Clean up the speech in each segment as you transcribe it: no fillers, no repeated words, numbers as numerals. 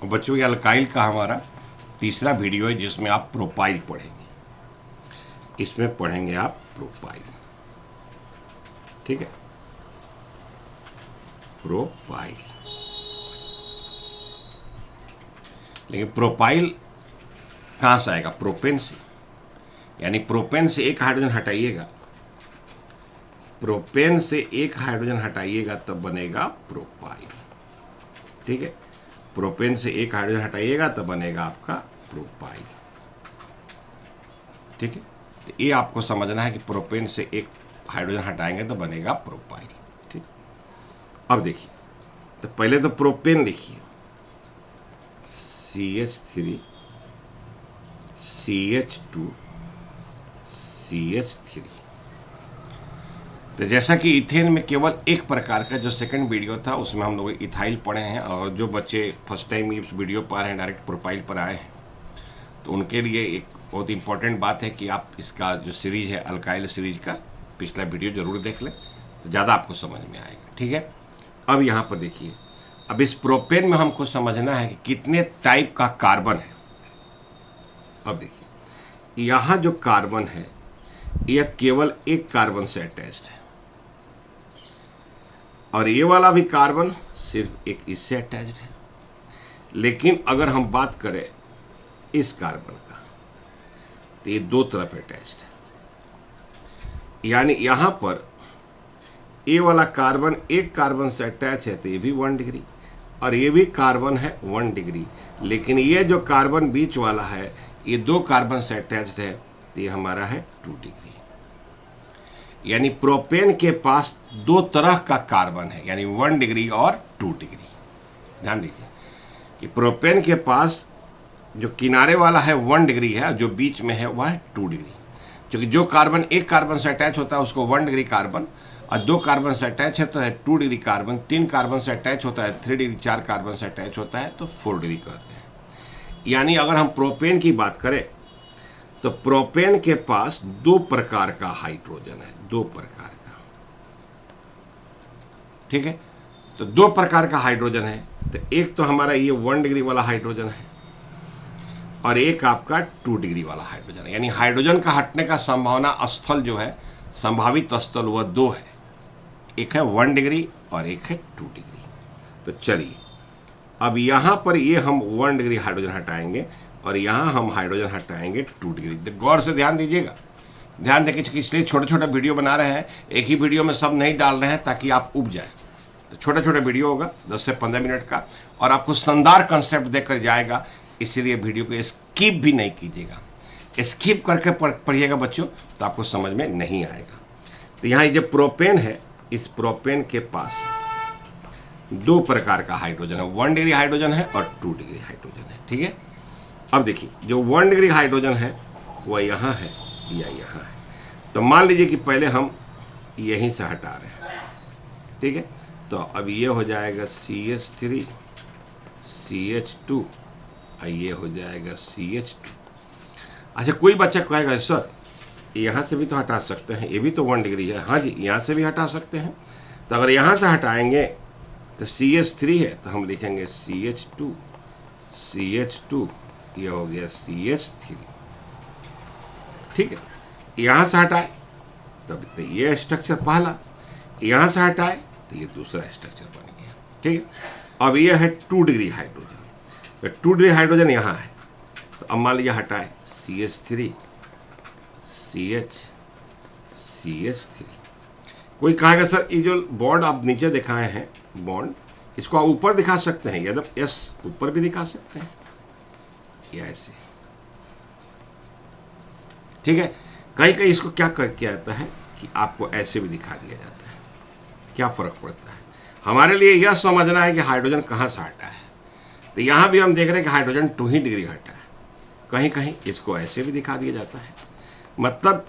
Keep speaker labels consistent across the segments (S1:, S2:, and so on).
S1: और बच्चों ये अल्काइल का हमारा तीसरा वीडियो है जिसमें आप प्रोपाइल पढ़ेंगे। इसमें पढ़ेंगे आप प्रोपाइल, ठीक है, प्रोपाइल। लेकिन प्रोपाइल कहाँ से आएगा? प्रोपेन से, यानी प्रोपेन से एक हाइड्रोजन हटाइएगा, प्रोपेन से एक हाइड्रोजन हटाइएगा तब बनेगा प्रोपाइल, ठीक है। प्रोपेन से एक हाइड्रोजन हटाइएगा तब बनेगा आपका प्रोपाइल, ठीक है। तो ये आपको समझना है कि प्रोपेन से एक हाइड्रोजन हटाएंगे तो बनेगा प्रोपाइल, ठीक। अब देखिए, तो पहले तो प्रोपेन लिखिए, CH3 CH2 CH3। तो जैसा कि इथेन में केवल एक प्रकार का, जो सेकंड वीडियो था उसमें हम लोग इथाइल पढ़े हैं, और जो बच्चे फर्स्ट टाइम इस वीडियो पर आ रहे हैं, डायरेक्ट प्रोपाइल पर आए हैं, तो उनके लिए एक बहुत इंपॉर्टेंट बात है कि आप इसका जो सीरीज है अल्काइल सीरीज का पिछला वीडियो जरूर देख लें, तो ज़्यादा आपको समझ में आएगा, ठीक है। अब यहाँ पर देखिए, अब इस प्रोपेन में हमको समझना है कि कितने टाइप का कार्बन है। अब देखिए, यहाँ जो कार्बन है यह केवल एक कार्बन से अटैच्ड है, और ये वाला भी कार्बन सिर्फ एक इससे अटैच्ड है। लेकिन अगर हम बात करें इस कार्बन का, तो ये दो तरफ अटैच्ड है, यानी यहाँ पर ये वाला कार्बन एक कार्बन से अटैच है तो ये भी 1 डिग्री, और ये भी कार्बन है 1 डिग्री। लेकिन ये जो कार्बन बीच वाला है ये दो कार्बन से अटैच्ड है, तो ये हमारा है 2 डिग्री। यानी प्रोपेन के पास दो तरह का कार्बन है, यानी 1 डिग्री और 2 डिग्री। ध्यान दीजिए कि प्रोपेन के पास जो किनारे वाला है 1 डिग्री है, जो बीच में है वह है 2 डिग्री। क्योंकि जो कार्बन एक कार्बन से अटैच होता है उसको 1 डिग्री कार्बन, और दो कार्बन से अटैच है तो है 2 डिग्री कार्बन, 3 कार्बन से अटैच होता है 3 डिग्री, 4 कार्बन से अटैच होता है तो 4 डिग्री कहते हैं। यानी अगर हम प्रोपेन की बात करें तो प्रोपेन के पास दो प्रकार का हाइड्रोजन है, दो प्रकार का, ठीक है। तो दो प्रकार का हाइड्रोजन है, तो एक तो हमारा ये 1 डिग्री वाला हाइड्रोजन है, और एक आपका 2 डिग्री वाला हाइड्रोजन है। यानी हाइड्रोजन का हटने का संभावना स्थल जो है, संभावित स्थल, वह दो है, एक है 1 डिग्री और एक है 2 डिग्री। तो चलिए, अब यहाँ पर ये हम 1 डिग्री हाइड्रोजन हटाएंगे और यहाँ हम हाइड्रोजन हटाएंगे 2 डिग्री। तो गौर से ध्यान दीजिएगा, ध्यान दें कि इसलिए छोटे छोटे वीडियो बना रहे हैं, एक ही वीडियो में सब नहीं डाल रहे हैं ताकि आप उब जाए। तो छोटे छोटे वीडियो होगा 10 से 15 मिनट का, और आपको शानदार कंसेप्ट देकर जाएगा, इसलिए वीडियो को स्किप भी नहीं कीजिएगा। स्किप करके पढ़िएगा बच्चों तो आपको समझ में नहीं आएगा। तो यहाँ जो प्रोपेन है, इस प्रोपेन के पास दो प्रकार का हाइड्रोजन है, 1 डिग्री हाइड्रोजन है और 2 डिग्री हाइड्रोजन है, ठीक है। अब देखिए, जो 1 डिग्री हाइड्रोजन है वह यहाँ है या यहाँ है। तो मान लीजिए कि पहले हम यहीं से हटा रहे हैं, ठीक है। तो अब ये हो जाएगा CH3 CH2, और ये हो जाएगा CH2। अच्छा, कोई बच्चा कहेगा सर यहाँ से भी तो हटा सकते हैं, ये भी तो 1 डिग्री है। हाँ जी, यहाँ से भी हटा सकते हैं। तो अगर यहाँ से हटाएंगे तो CH3 है तो हम लिखेंगे CH2 CH2, ये हो गया CH3, ठीक है। यहाँ से हटाए तब तो ये स्ट्रक्चर पहला, यहाँ से हटाए तो ये दूसरा स्ट्रक्चर बन गया, ठीक है। अब ये है 2 डिग्री हाइड्रोजन, तो 2 डिग्री हाइड्रोजन यहाँ है, तो अब मान लीजिए हटाए CH3 CH CH3। कोई कहेगा सर ये जो बॉन्ड आप नीचे दिखाए हैं बॉन्ड, इसको आप ऊपर दिखा सकते हैं, या तो एस ऊपर भी दिखा सकते हैं या ऐसे, ठीक है। कहीं कहीं इसको क्या किया जाता है कि आपको ऐसे भी दिखा दिया जाता है, क्या फर्क पड़ता है। हमारे लिए यह समझना है कि हाइड्रोजन कहाँ से हटा है। तो यहाँ भी हम देख रहे हैं कि हाइड्रोजन 2 ही डिग्री हटा है, कहीं कहीं इसको ऐसे भी दिखा दिया जाता है। मतलब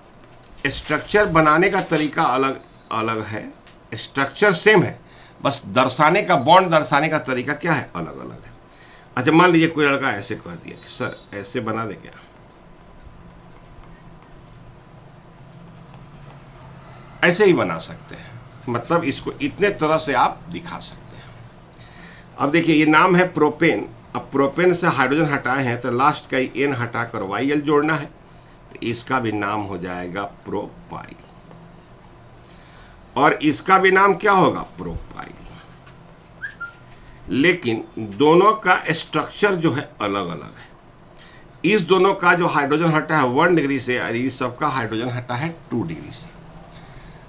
S1: स्ट्रक्चर बनाने का तरीका अलग अलग है, स्ट्रक्चर सेम है, बस दर्शाने का, बॉन्ड दर्शाने का तरीका क्या है, अलग अलग है। अच्छा, मान लीजिए कोई लड़का ऐसे कह दिया कि सर ऐसे बना दे क्या, ऐसे ही बना सकते हैं, मतलब इसको इतने तरह से आप दिखा सकते हैं। अब देखिए, ये नाम है प्रोपेन, अब प्रोपेन से हाइड्रोजन हटाए हैं तो लास्ट का एन हटाकर YL जोड़ना है, तो इसका भी नाम हो जाएगा प्रोपाइल, और इसका भी नाम क्या होगा, प्रोपाइल। लेकिन दोनों का स्ट्रक्चर जो है अलग अलग है। इस दोनों का जो हाइड्रोजन हटा है 1 डिग्री से और इस सबका हाइड्रोजन हटा है 2 डिग्री से।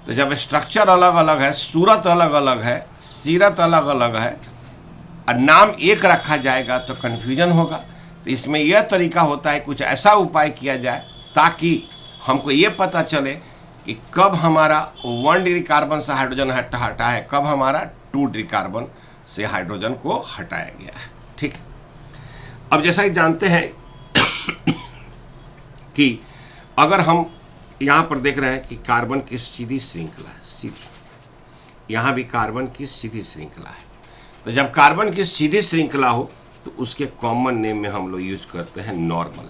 S1: तो जब स्ट्रक्चर अलग अलग है, सूरत अलग अलग है, सीरत अलग अलग है और नाम एक रखा जाएगा तो कन्फ्यूजन होगा। तो इसमें यह तरीका होता है कुछ ऐसा उपाय किया जाए ताकि हमको ये पता चले कि कब हमारा 1 डिग्री कार्बन से हाइड्रोजन हटा है, कब हमारा 2 डिग्री कार्बन से हाइड्रोजन को हटाया गया है। ठीक। अब जैसा कि जानते हैं कि अगर हम यहाँ पर देख रहे हैं कि कार्बन की सीधी श्रृंखला है, सीधी, यहाँ भी कार्बन की सीधी श्रृंखला है। तो जब कार्बन की सीधी श्रृंखला हो तो उसके कॉमन नेम में हम लोग यूज करते हैं नॉर्मल,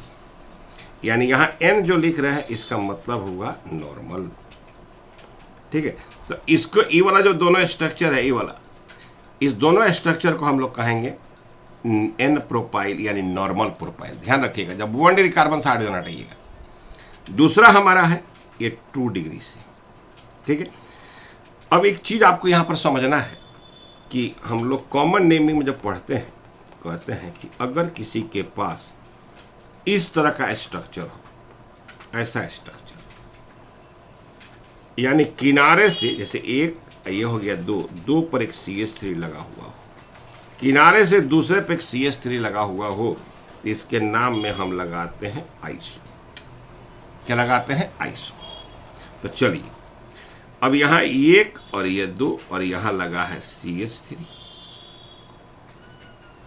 S1: यानी यहाँ N जो लिख रहे हैं इसका मतलब होगा नॉर्मल। ठीक है। तो इसको ये वाला जो दोनों स्ट्रक्चर है, ये वाला, इस दोनों स्ट्रक्चर को हम लोग कहेंगे N प्रोपाइल यानी नॉर्मल प्रोपाइल। ध्यान रखिएगा जब 1 डिग्री कार्बन से हाइड्रोजन हटाइएगा। दूसरा हमारा है ये 2 डिग्री से। ठीक है। अब एक चीज आपको यहां पर समझना है कि हम लोग कॉमन नेमिंग में जब पढ़ते हैं कहते हैं कि अगर किसी के पास इस तरह का स्ट्रक्चर हो, ऐसा स्ट्रक्चर, यानी किनारे से जैसे एक ये हो गया 2 पर एक CH3 लगा हुआ हो, किनारे से दूसरे पे एक CH3 लगा हुआ हो, तो इसके नाम में हम लगाते हैं आइसो। क्या लगाते हैं, आइसो। तो चलिए अब यहाँ 1 और ये 2 और यहाँ लगा है CH3,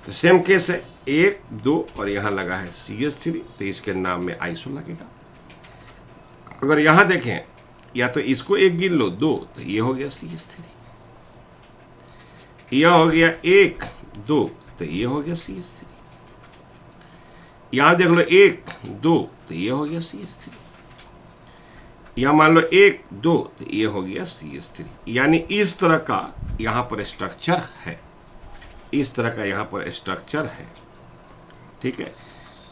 S1: तो सेम केस है 1 2 और यहाँ लगा है CH3, तो इसके नाम में आइसो लगेगा। अगर यहाँ देखें या तो इसको एक गिन लो 2, तो ये हो गया CH3, यह हो गया 1 2, तो ये हो गया CH3, यहाँ देख लो 1 2, तो ये हो गया CH3, यहाँ मान लो 1 2, तो ये हो गया CH3। यानी इस तरह का यहाँ पर स्ट्रक्चर है, इस तरह का यहाँ पर स्ट्रक्चर है। ठीक है।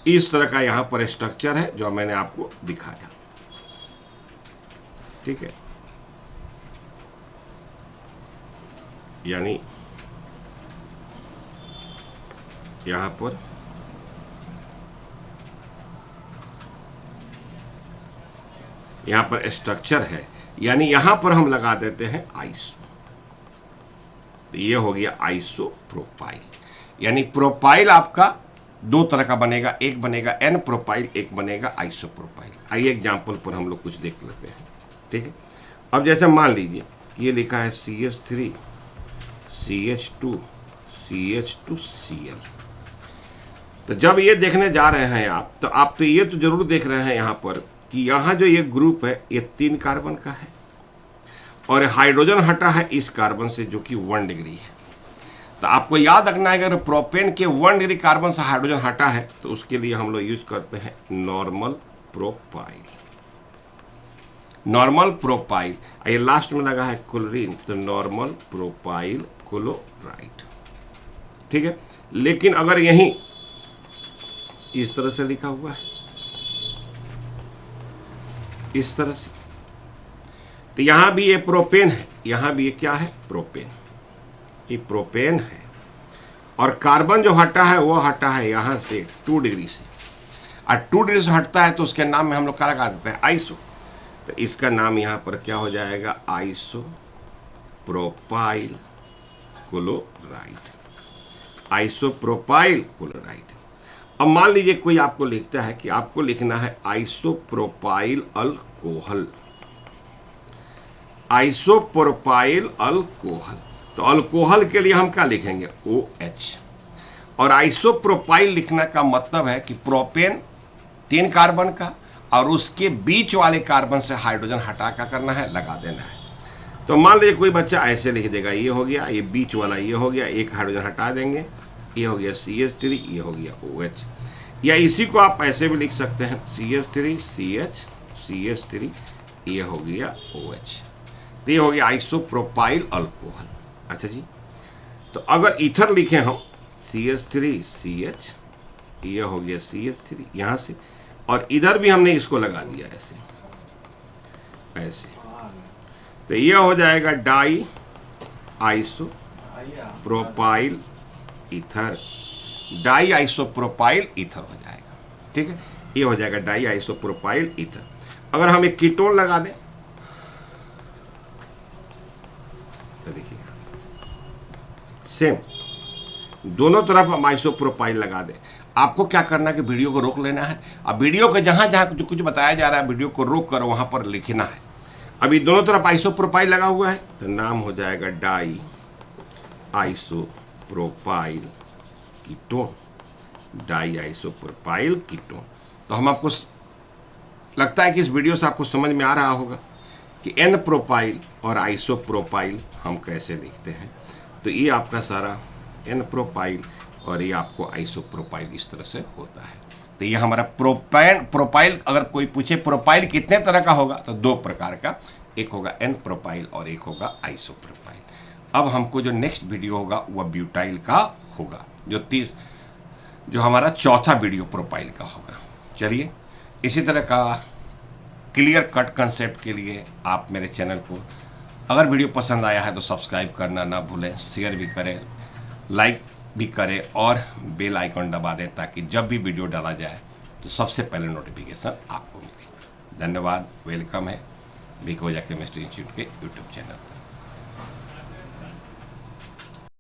S1: इस तरह का यहाँ पर स्ट्रक्चर है जो मैंने आपको दिखाया। ठीक है। यानी यहाँ पर स्ट्रक्चर है, यानी यहाँ पर हम लगा देते हैं आइसो, तो ये हो गया आइसो प्रोपाइल। यानी प्रोपाइल आपका 2 तरह का बनेगा, एक बनेगा N प्रोपाइल, एक बनेगा आइसो प्रोपाइल। आइए एग्जाम्पल पर हम लोग कुछ देख लेते हैं। ठीक है। अब जैसे मान लीजिए ये लिखा है CH3 CH2 CH2 Cl, तो जब ये देखने जा रहे हैं आप तो ये तो जरूर देख रहे हैं यहाँ पर कि यहाँ जो ये ग्रुप है ये 3 कार्बन का है और हाइड्रोजन हटा है इस कार्बन से जो कि 1 डिग्री है। तो आपको याद रखना है अगर प्रोपेन के 1 डिग्री कार्बन से हाइड्रोजन हटा है तो उसके लिए हम लोग यूज करते हैं नॉर्मल प्रोपाइल। नॉर्मल प्रोपाइल, ये लास्ट में लगा है क्लोरीन, तो नॉर्मल प्रोपाइल क्लोराइड। ठीक है। लेकिन अगर यहीं इस तरह से लिखा हुआ है, इस तरह से, तो यहां भी ये प्रोपेन है, यहां भी ये क्या है, प्रोपेन, ये प्रोपेन है। और कार्बन जो हटा है वो हटा है यहां से 2 डिग्री से, और 2 डिग्री से हटता है तो उसके नाम में हम लोग क्या लगा देते हैं, आइसो। तो इसका नाम यहां पर क्या हो जाएगा, iso propyl chloride, iso propyl chloride. अब मान लीजिए कोई आपको लिखता है कि आपको लिखना है आइसोप्रोपाइल अल्कोहल, आइसोप्रोपाइल अल्कोहल, तो अल्कोहल के लिए हम क्या लिखेंगे, OH। और आइसोप्रोपाइल लिखने का मतलब है कि प्रोपेन 3 कार्बन का और उसके बीच वाले कार्बन से हाइड्रोजन हटा क्या करना है, लगा देना है। तो मान लीजिए कोई बच्चा ऐसे लिख देगा, ये हो गया, ये बीच वाला ये हो गया, एक हाइड्रोजन हटा देंगे, ये हो गया CH3, ये हो गया OH। या इसी को आप ऐसे भी लिख सकते हैं CH3 CH CH3, ये हो गया OH, तो ये हो गया आइसोप्रोपाइल अल्कोहल। अच्छा जी। तो अगर ईथर लिखें हम CH3 CH, ये हो गया CH3 यहाँ से, और इधर भी हमने इसको लगा दिया ऐसे ऐसे, तो ये हो जाएगा di iso propyl ether, di isopropyl ether हो जाएगा। ठीक है, ये हो जाएगा डाई आइसोप्रोपाइल ईथर। अगर हम एक कीटोन लगा दें तो देखिए सेम, दोनों तरफ हम आइसोप्रोपाइल लगा दें। आपको क्या करना है कि वीडियो को रोक लेना है। अब वीडियो को जहाँ जहाँ जो कुछ बताया जा रहा है वीडियो को रोक कर वहाँ पर लिखना है। अभी दोनों तरफ आइसोप्रोपाइल लगा हुआ है तो नाम हो जाएगा di isopropyl ketone, di isopropyl ketone. तो हम आपको लगता है कि इस वीडियो से आपको समझ में आ रहा होगा कि एन प्रोपाइल और आइसोप्रोपाइल हम कैसे लिखते हैं। तो ये आपका सारा एन प्रोपाइल और ये आपको आइसोप्रोपाइल इस तरह से होता है। तो ये हमारा प्रोपाइल अगर कोई पूछे प्रोपाइल कितने तरह का होगा तो दो प्रकार का, एक होगा एन प्रोपाइल और एक होगा आइसोप्रोपाइल। अब हमको जो नेक्स्ट वीडियो होगा वह ब्यूटाइल का होगा, जो हमारा चौथा वीडियो प्रोपाइल का होगा। चलिए, इसी तरह का क्लियर कट कंसेप्ट के लिए आप मेरे चैनल को अगर वीडियो पसंद आया है तो सब्सक्राइब करना ना भूलें, शेयर भी करें, लाइक भी करें और बेल आइकन दबा दें ताकि जब भी वीडियो डाला जाए तो सबसे पहले नोटिफिकेशन आपको मिले। धन्यवाद, वेलकम है भिखोजा केमिस्ट्री इंस्टीट्यूट के यूट्यूब चैनल पर।